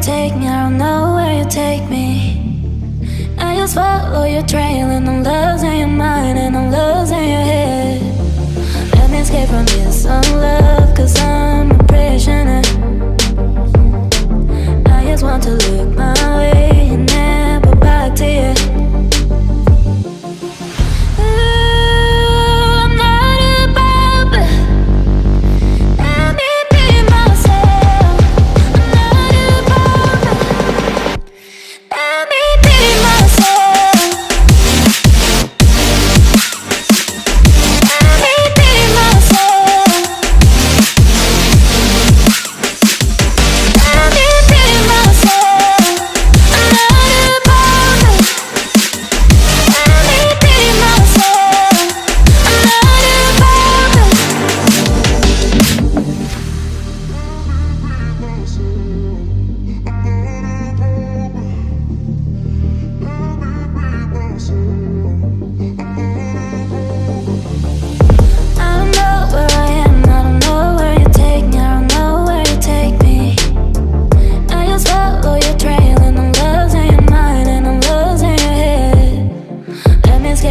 take me, I don't know where you take me. I just follow your trail and I'm losing your mind and I'm losing your head. Let me escape from this love, cause I'm a prisoner. I just want to look my way and never back to you.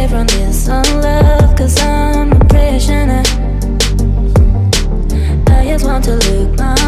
From this love, cause I'm a prisoner. I just want to look my